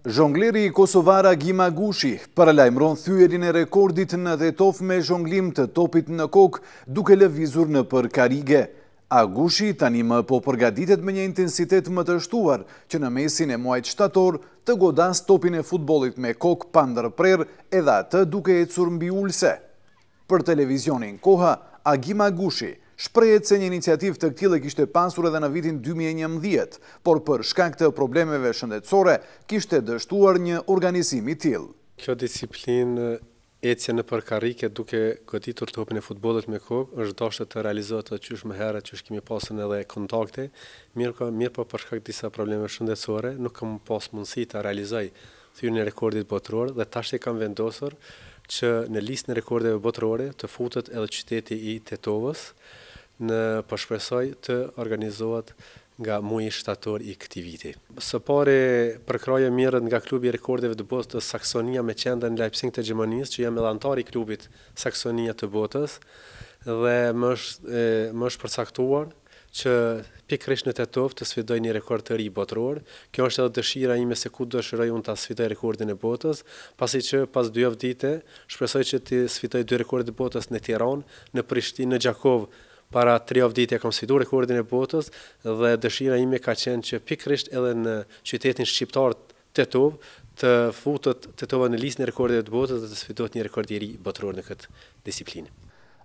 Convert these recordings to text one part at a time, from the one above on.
Zhongleri kosovar Agim Agushi paralajmëron thyerjen e rekordit në dhetof me zhonglim të topit në kokë duke lëvizur në për karige. Agushi tani më po përgatitet me një intensitet më të shtuar që në mesin e muajit shtator të godas topin e futbollit me kokë pa ndërprerje edhe atë duke ecur mbi ulse. Për televizionin Koha, Agim Agushi shprehet se një iniciativë të këtillë kishte pasur edhe në vitin 2011, por për shkak të problemeve shëndetësore kishte dështuar një organizim i tillë. Kjo disiplinë ecje në përkarrike duke goditur topin e futbollit me kokë është dashur të realizohet të qysh më herët që kemi pasur edhe kontakte, mirë po për shkak të disa probleme shëndetësore nuk kam pas mundësi ta realizoj thyrjen e rekordit botëror dhe tash e kam vendosur që në listën e rekordeve botërore të futet edhe qyteti i Tetovës, po shpresoj të organizohet nga muaji shtator i këtij viti. Së pari përkraja mirët nga klubi i rekordeve të botës të Saksonia me qendër në Leipzig të Gjermanisë, që jam edhe antar i klubit Saksonia të botës dhe më është përcaktuar që pikërisht në Tetov të sfidoj një rekord të ri botëror. Kjo është edhe dëshira ime se ku dëshiroj unë ta sfidoj rekordin e botës, pasi që pas 2 vite shpresoj që të sfidoj 2 rekorde të botës në Tiranë, në Prishtinë, në Gjakov. Para 3 vite kam sfiduar rekordin e botës dhe dëshira ime ka qenë që pikërisht edhe në qytetin shqiptar Tetov të futet Tetova në listën e rekordeve të botës dhe të sfidohet një rekord i ri botëror në këtë disiplinë.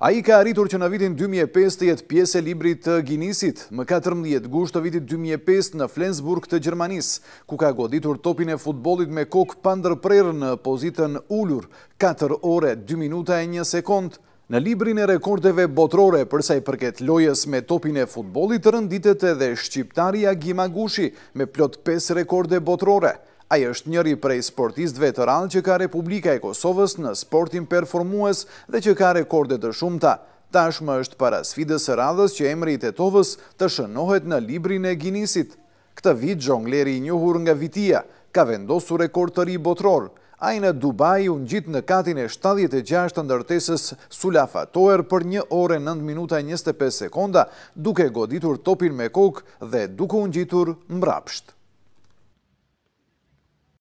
Ai ka arritur që në vitin 2005 të jetë pjesë e librit të Guinnessit, më 14 gusht të vitit 2005 në Flensburg të Gjermanisë, ku ka goditur topin e futbollit me kokë pa ndërprerje në pozitën ulur 4 orë 2 minuta e 1 sekond. Në librin e rekordeve botërore përsa i përket lojës me topin e futbollit rënditet edhe shqiptari Agim Agushi me plot 5 rekorde botërore. Ai është njëri prej sportistëve të rallë që ka Republika e Kosovës në sportin performues dhe që ka rekorde të shumta. Tashmë është para sfidës së radhës që emri i Tetovës të shënohet në librin e Guinnessit. Këtë vit zhongleri i njohur nga Vitia ka vendosur rekord të ri botëror. Ai në Dubai u ngjit në katin e 76 të ndërtesës Sulafa Toer për 1 orë 9 minuta e 25 sekonda, duke goditur topin me kokë dhe duke u ngjitur mbrapsht.